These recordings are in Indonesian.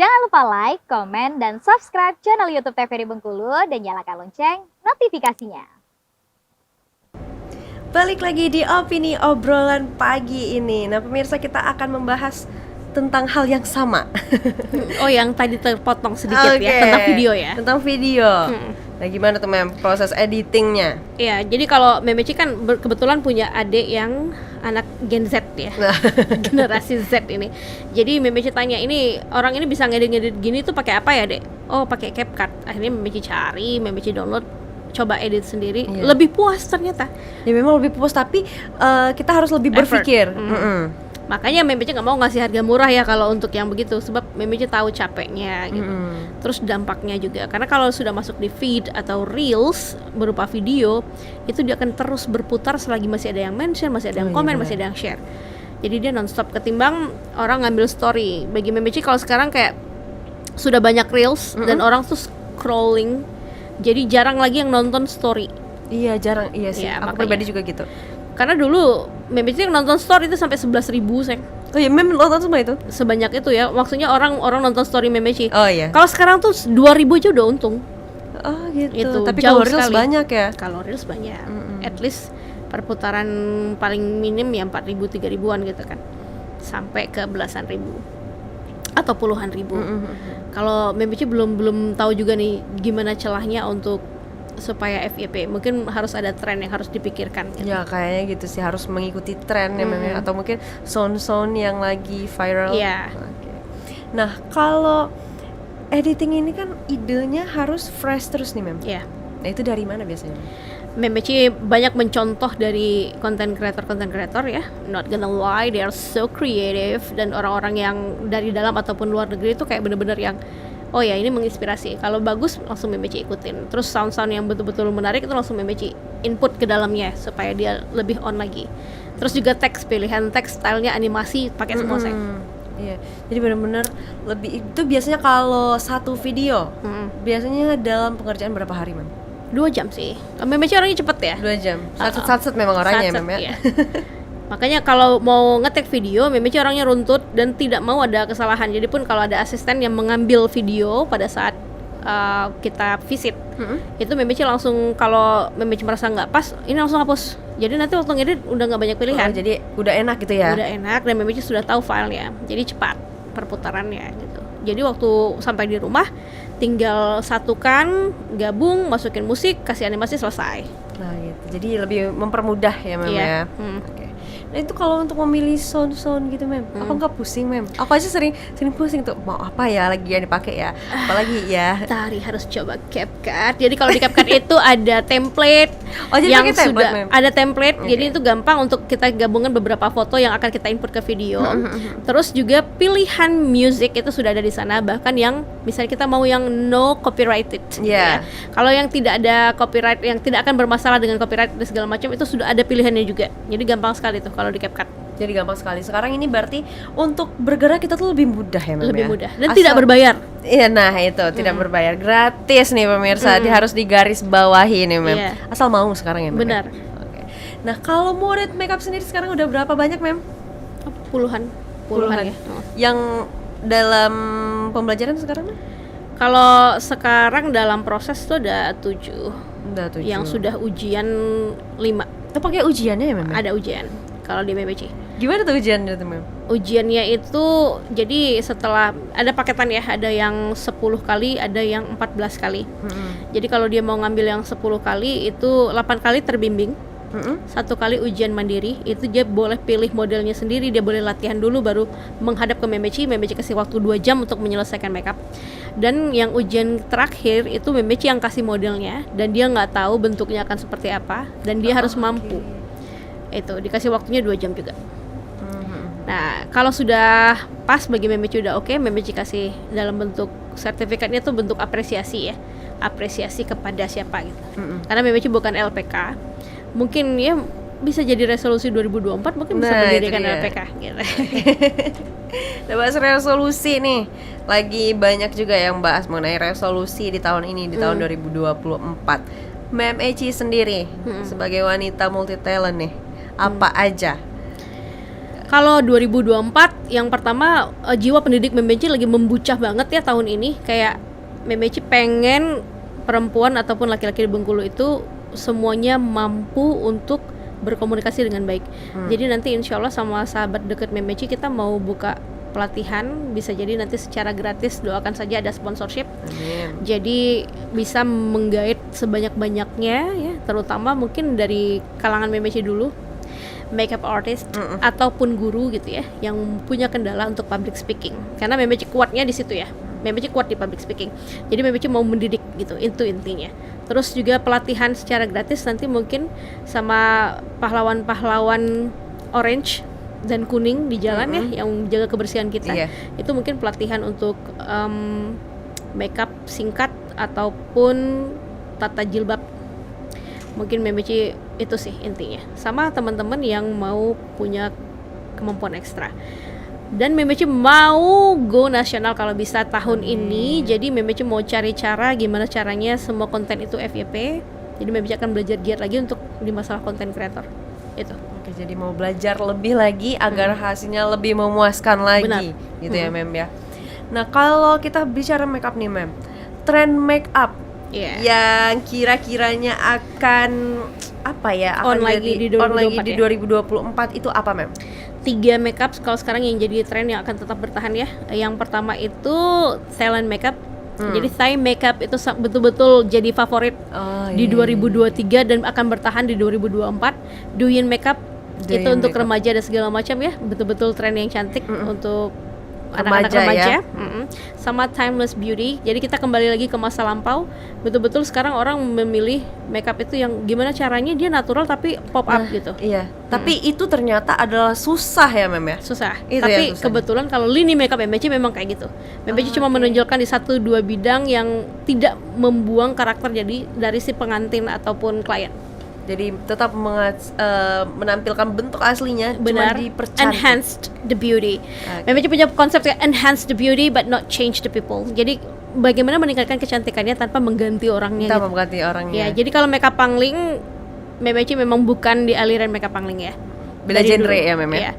Jangan lupa like, komen, dan subscribe channel YouTube TVRI Bengkulu dan nyalakan lonceng notifikasinya. Balik lagi di Opini Obrolan Pagi ini. Nah pemirsa, kita akan membahas tentang hal yang sama. Oh, yang tadi terpotong sedikit ya, tentang video ya. Tentang video. Nah gimana tuh Mem, proses editingnya? Iya, jadi kalau Memeci kan kebetulan punya adik yang anak Gen Z ya, generasi Z ini. Jadi Memeci tanya, ini orang ini bisa ngedit-ngedit gini tuh pakai apa ya dek? Oh pakai CapCut. Akhirnya Memeci cari, Memeci download, coba edit sendiri. Lebih puas ternyata. Ya memang lebih puas, tapi kita harus lebih berpikir. Makanya Memeci nggak mau ngasih harga murah ya kalau untuk yang begitu, sebab Memeci tahu capeknya gitu. Terus dampaknya juga, karena kalau sudah masuk di feed atau reels berupa video, itu dia akan terus berputar selagi masih ada yang mention, masih ada yang komen, masih ada yang share. Jadi dia nonstop, ketimbang orang ngambil story. Bagi Memeci kalau sekarang kayak sudah banyak reels dan orang tuh scrolling, jadi jarang lagi yang nonton story. Iya jarang, iya sih. Ya, aku makanya. pribadi juga gitu. Karena dulu Memeci nonton story itu sampai 11.000 sayang. Oh iya, Mem nonton semua itu? Sebanyak itu ya, maksudnya orang nonton story Memeci. Oh iya. Kalau sekarang tuh 2.000 aja udah untung. Oh gitu. Itu Tapi jauh kalau reels sekali. banyak ya. Kalau reels banyak. At least perputaran paling minim ya 4.000, 3.000-an gitu kan. Sampai ke belasan ribu atau puluhan ribu. Kalau Memeci belum tahu juga nih gimana celahnya untuk supaya FYP. Mungkin harus ada tren yang harus dipikirkan gitu. Ya kayaknya gitu sih, harus mengikuti tren ya Mem, atau mungkin sound yang lagi viral. Iya. Oke. Nah kalau editing ini kan idenya harus fresh terus nih Mem. Iya. Nah itu dari mana biasanya? Memeci banyak mencontoh dari konten kreator ya. Not gonna lie, they are so creative, dan orang-orang yang dari dalam ataupun luar negeri itu kayak bener-bener yang oh ya ini menginspirasi. Kalau bagus langsung Memeci ikutin. Terus sound-sound yang betul-betul menarik itu langsung Memeci input ke dalamnya supaya dia lebih on lagi. Terus juga teks, pilihan teks, stylenya, animasi, pakai semua saya. Iya, jadi benar-benar lebih itu biasanya kalau satu video biasanya dalam pengerjaan berapa hari Mem? 2 jam sih. Memeci orangnya cepet ya. 2 jam. Satset memang orangnya ya Satset, Mem ya. iya. Makanya kalau mau ngetek video, Memeci orangnya runtut dan tidak mau ada kesalahan. Jadi pun kalau ada asisten yang mengambil video pada saat kita visit, itu Memeci langsung, kalau Memeci merasa nggak pas, ini langsung hapus. Jadi nanti waktu ngedit udah nggak banyak pilihan. Jadi udah enak gitu ya. Udah enak dan Memeci sudah tahu filenya, jadi cepat perputarannya gitu. Jadi waktu sampai di rumah tinggal satukan, gabung, masukin musik, kasih animasi, selesai. Nah gitu, jadi lebih mempermudah ya Mem ya. Oke. Nah itu kalau untuk memilih sound gitu Mem, apa nggak pusing Mem? Aku aja sering pusing tuh, mau apa ya lagi yang dipakai ya, apalagi ya. Tari harus coba CapCut. Jadi kalau di CapCut itu ada template. Oh, jadi yang pakai template, sudah Mem? ada template. Jadi itu gampang untuk kita gabungkan beberapa foto yang akan kita input ke video. Terus juga pilihan music itu sudah ada di sana, bahkan yang misalnya kita mau yang no copyrighted gitu ya. Kalau yang tidak ada copyright, yang tidak akan bermasalah dengan copyright dan segala macam, itu sudah ada pilihannya juga. Jadi gampang sekali tuh kalau di CapCut. Jadi gampang sekali. Sekarang ini berarti untuk bergerak kita tuh lebih mudah ya Mem Lebih ya? mudah dan tidak berbayar. Iya, nah itu tidak berbayar, gratis nih pemirsa. Harus digaris bawahi nih Mem. Iya. Asal mau sekarang ya Mem. Benar. Oke. Nah kalau murid makeup sendiri sekarang udah berapa banyak Mem? Puluhan ya. Yang dalam pembelajaran sekarang? Kalau sekarang dalam proses tuh ada 7. Udah 7. Yang sudah ujian 5. Itu pakai ujiannya ya Mem? Ada ujian kalau di Memeci. Gimana tuh ujiannya tuh Mem? Ujiannya itu jadi setelah ada paketan ya, ada yang 10 kali, ada yang 14 kali. Jadi kalau dia mau ngambil yang 10 kali itu 8 kali terbimbing. 1 kali ujian mandiri, itu dia boleh pilih modelnya sendiri, dia boleh latihan dulu baru menghadap ke Memeci kasih waktu 2 jam untuk menyelesaikan makeup. Dan yang ujian terakhir itu Memeci yang kasih modelnya, dan dia nggak tahu bentuknya akan seperti apa, dan dia harus mampu. Itu dikasih waktunya 2 jam juga. Nah kalau sudah pas bagi Memeci udah oke, Memeci kasih dalam bentuk sertifikatnya tuh bentuk apresiasi ya, apresiasi kepada siapa gitu. Karena Memeci bukan LPK. Mungkin ya bisa jadi resolusi 2024 mungkin bisa mendirikan LPK gitu. Nah, bahas resolusi nih. Lagi banyak juga yang bahas mengenai resolusi di tahun ini, di tahun 2024. Mem Eci sendiri sebagai wanita multi talent nih, apa aja Kalau 2024 yang pertama jiwa pendidik Memeci lagi membucah banget ya tahun ini. Kayak Memeci pengen perempuan ataupun laki-laki di Bengkulu itu semuanya mampu untuk berkomunikasi dengan baik. Jadi nanti insya Allah sama sahabat dekat Memeci kita mau buka pelatihan, bisa jadi nanti secara gratis, doakan saja ada sponsorship. Amin. Jadi bisa menggait sebanyak-banyaknya ya, terutama mungkin dari kalangan Memeci dulu, makeup artist ataupun guru gitu ya, yang punya kendala untuk public speaking. Karena Memeci kuatnya di situ ya. Memeci kuat di public speaking. Jadi Memeci mau mendidik gitu, itu intinya. Terus juga pelatihan secara gratis nanti mungkin sama pahlawan-pahlawan orange dan kuning di jalan ya, yang jaga kebersihan kita. Iya. Itu mungkin pelatihan untuk makeup singkat ataupun tata jilbab. Mungkin Memeci itu sih intinya. Sama teman-teman yang mau punya kemampuan ekstra. Dan Memeci mau go nasional kalau bisa tahun ini. Jadi Memeci mau cari cara gimana caranya semua konten itu FYP. Jadi Memeci akan belajar giat lagi untuk di masalah konten kreator. Itu. Oke, jadi mau belajar lebih lagi agar hasilnya lebih memuaskan lagi. Benar. Gitu ya Mem ya. Nah kalau kita bicara makeup nih Mem, tren makeup yang kira-kiranya akan apa ya, akan On lagi jadi di 2024 on lagi di ya? 2024 itu apa Mem? 3 makeup kalau sekarang yang jadi tren yang akan tetap bertahan ya. Yang pertama itu Thailand makeup. Jadi Thai makeup itu betul-betul jadi favorit di 2023 dan akan bertahan di 2024. Douyin makeup itu untuk makeup. remaja dan segala macam ya, betul-betul tren yang cantik untuk anak-anak Remaja remaja. ya. Sama timeless beauty. Jadi kita kembali lagi ke masa lampau. Betul-betul sekarang orang memilih makeup itu yang gimana caranya dia natural tapi pop up gitu. Iya, tapi itu ternyata adalah susah ya Mem ya. Susah. Itu Tapi yang susah. kebetulan kalau lini makeup Memeci memang kayak gitu. Memeci cuma menonjolkan di 1-2 bidang yang tidak membuang karakter jadi dari si pengantin ataupun klien. Jadi tetap menampilkan bentuk aslinya, Benar. cuma dipercantik. Enhanced the beauty. Oke. Memeci punya konsep kayak enhance the beauty but not change the people. Jadi bagaimana meningkatkan kecantikannya tanpa mengganti orangnya Kita gitu. mengganti orangnya. Ya, jadi kalau makeup pangling Memeci memang bukan di aliran makeup pangling ya. Beda Dari genre dulu. ya Mem ya. Iya.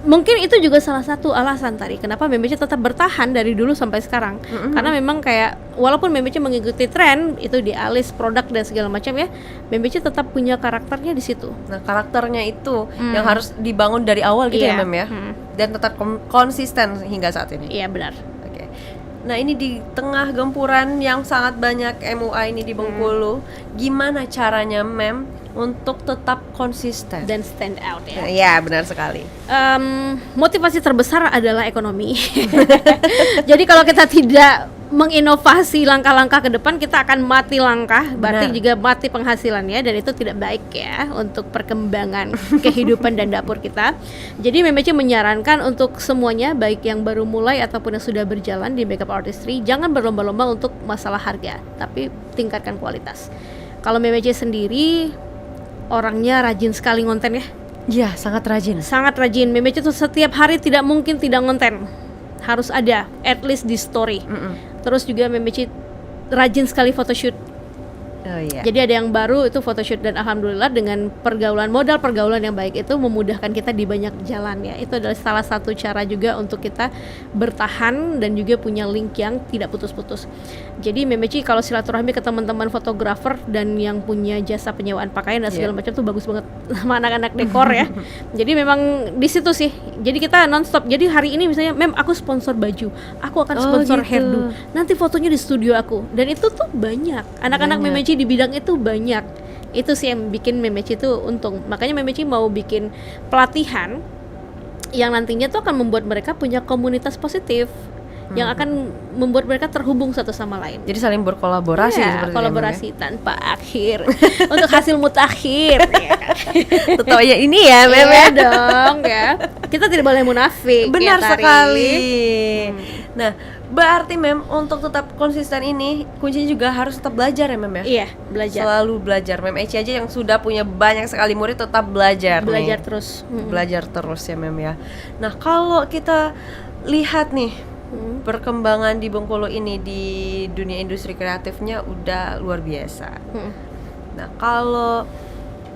Mungkin itu juga salah satu alasan tadi kenapa Memeci tetap bertahan dari dulu sampai sekarang. Karena memang kayak walaupun Memeci mengikuti tren itu di alis produk dan segala macam ya, Memeci tetap punya karakternya di situ. Nah karakternya itu yang harus dibangun dari awal gitu ya Iya. Mem ya. Dan tetap konsisten hingga saat ini. Iya benar. Oke. Nah ini di tengah gempuran yang sangat banyak MUA ini di Bengkulu, gimana caranya Mem untuk tetap konsisten? Dan stand out ya. Iya benar sekali. Motivasi terbesar adalah ekonomi. Jadi kalau kita tidak menginovasi langkah-langkah ke depan, kita akan mati langkah, berarti Benar. juga mati penghasilannya, dan itu tidak baik ya untuk perkembangan kehidupan dan dapur kita. Jadi Memeci menyarankan untuk semuanya, baik yang baru mulai ataupun yang sudah berjalan di makeup artistry, jangan berlomba-lomba untuk masalah harga, tapi tingkatkan kualitas. Kalau Memeci sendiri orangnya rajin sekali ngonten ya. Iya sangat rajin. Sangat rajin. Memeci tuh setiap hari tidak mungkin tidak ngonten. Harus ada at least di story. Terus juga Memeci rajin sekali photoshoot. Oh iya. Jadi ada yang baru itu photoshoot, dan alhamdulillah dengan modal pergaulan yang baik itu memudahkan kita di banyak jalan ya. Itu adalah salah satu cara juga untuk kita bertahan dan juga punya link yang tidak putus-putus. Jadi Memeci kalau silaturahmi ke teman-teman fotografer dan yang punya jasa penyewaan pakaian dan segala macam tuh bagus banget sama anak-anak dekor ya. Jadi memang di situ sih. Jadi kita nonstop. Jadi hari ini misalnya, Mem aku sponsor baju, aku akan sponsor gitu. hairdo. Nanti fotonya di studio aku. Dan itu tuh banyak. Anak-anak Banyak. Memeci di bidang itu banyak. Itu sih yang bikin Memeci itu untung. Makanya Memeci mau bikin pelatihan yang nantinya tuh akan membuat mereka punya komunitas positif, yang akan membuat mereka terhubung satu sama lain. Jadi saling berkolaborasi Iya, seperti kolaborasi tanpa akhir untuk hasil mutakhir. Ya kan? Tetap ya ini ya Mem Iya ya. dong ya. Kita tidak boleh munafik. Benar ya, Tari. sekali. Nah, berarti Mem untuk tetap konsisten ini kuncinya juga harus tetap belajar ya Mem ya. Iya, belajar. Selalu belajar. Mem Eci aja yang sudah punya banyak sekali murid tetap belajar. Belajar nih. terus. Belajar terus ya Mem ya. Nah, kalau kita lihat nih perkembangan di Bengkulu ini di dunia industri kreatifnya udah luar biasa. Nah, kalau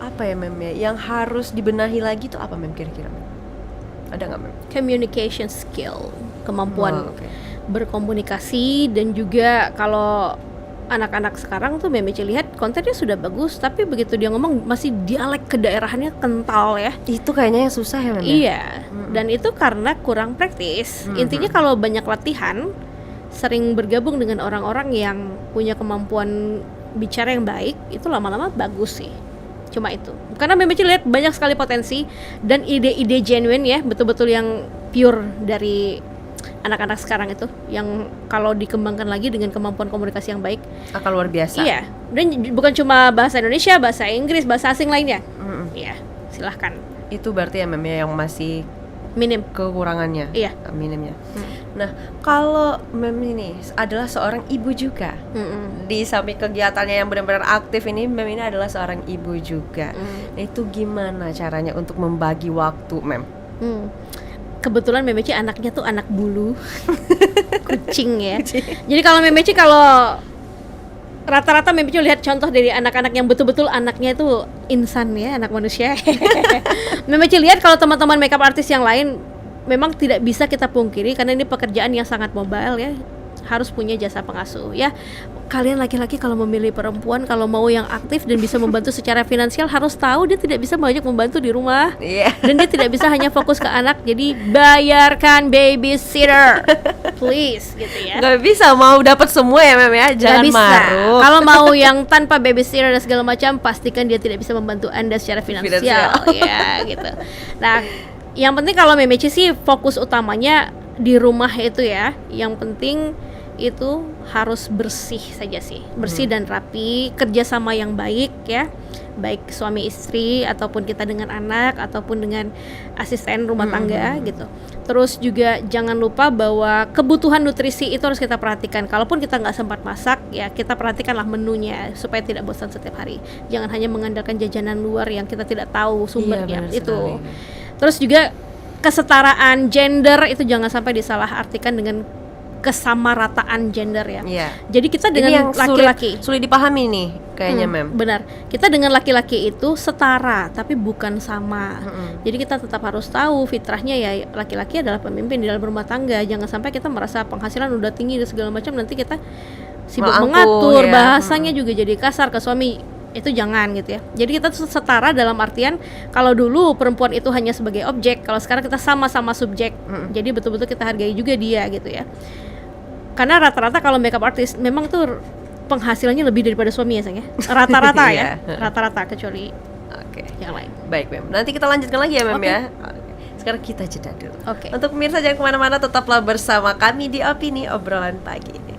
apa ya Mem ya yang harus dibenahi lagi tuh apa Mem kira-kira Mem? Ada nggak Mem? Communication skill, kemampuan Oh, oke. berkomunikasi, dan juga kalau anak-anak sekarang tuh Memeci lihat kontennya sudah bagus, tapi begitu dia ngomong masih dialek kedaerahannya kental ya. Itu kayaknya yang susah ya Mem? Ya? Iya, dan itu karena kurang praktis. Intinya kalau banyak latihan, sering bergabung dengan orang-orang yang punya kemampuan bicara yang baik, itu lama-lama bagus sih. Cuma itu. Karena Memeci lihat banyak sekali potensi dan ide-ide genuine ya, betul-betul yang pure dari anak-anak sekarang itu, yang kalau dikembangkan lagi dengan kemampuan komunikasi yang baik, Akan luar biasa. iya. Dan bukan cuma bahasa Indonesia, bahasa Inggris, bahasa asing lainnya. Iya, silahkan. Itu berarti ya Mem ya yang masih Minim. kekurangannya. Iya. Minimnya. Nah, kalau Mem ini adalah seorang ibu juga. Di samping kegiatannya yang benar-benar aktif ini, Mem ini adalah seorang ibu juga. Nah, itu gimana caranya untuk membagi waktu, Mem? Kebetulan Memeci anaknya tuh anak bulu, kucing ya. Jadi kalau Memeci, kalau rata-rata Memeci lihat contoh dari anak-anak yang betul-betul anaknya itu insan ya, anak manusia. Memeci lihat kalau teman-teman makeup artist yang lain memang tidak bisa kita pungkiri karena ini pekerjaan yang sangat mobile ya, harus punya jasa pengasuh ya. Kalian laki-laki kalau memilih perempuan, kalau mau yang aktif dan bisa membantu secara finansial, harus tahu dia tidak bisa banyak membantu di rumah. Iya. Dan dia tidak bisa hanya fokus ke anak, jadi bayarkan babysitter, please, gitu ya. Gak bisa mau dapat semua ya Mem ya, jangan Nggak bisa. maruk. Kalau mau yang tanpa babysitter dan segala macam, pastikan dia tidak bisa membantu Anda secara finansial, ya gitu. Nah, yang penting kalau Memeci sih fokus utamanya di rumah itu ya. Yang penting itu harus bersih saja sih, bersih dan rapi, kerjasama yang baik ya, baik suami istri ataupun kita dengan anak ataupun dengan asisten rumah tangga gitu. Terus juga jangan lupa bahwa kebutuhan nutrisi itu harus kita perhatikan. Kalaupun kita nggak sempat masak ya, kita perhatikanlah menunya supaya tidak bosan setiap hari. Jangan hanya mengandalkan jajanan luar yang kita tidak tahu sumbernya. benar Itu. sekali. Terus juga kesetaraan gender itu jangan sampai disalahartikan dengan kesamarataan gender ya. Iya. Jadi kita Ini dengan yang laki-laki sulit dipahami nih kayaknya Mem. benar. Kita dengan laki-laki itu setara tapi bukan sama. Jadi kita tetap harus tahu fitrahnya ya, laki-laki adalah pemimpin di dalam rumah tangga. Jangan sampai kita merasa penghasilan udah tinggi dan segala macam, nanti kita sibuk Melangkung, mengatur, ya. bahasanya juga jadi kasar ke suami. Itu jangan gitu ya. Jadi kita setara dalam artian kalau dulu perempuan itu hanya sebagai objek, kalau sekarang kita sama-sama subjek. Jadi betul-betul kita hargai juga dia gitu ya. Karena rata-rata kalau makeup artist memang tuh penghasilannya lebih daripada suami ya, Sang ya. Rata-rata ya. Iya. Rata-rata kecuali Oke. yang lain. Baik Mem. Nanti kita lanjutkan lagi ya Mem Oke. ya. Oke. Sekarang kita jeda dulu. Oke. Untuk pemirsa jangan kemana-mana, tetaplah bersama kami di Opini Obrolan Pagi.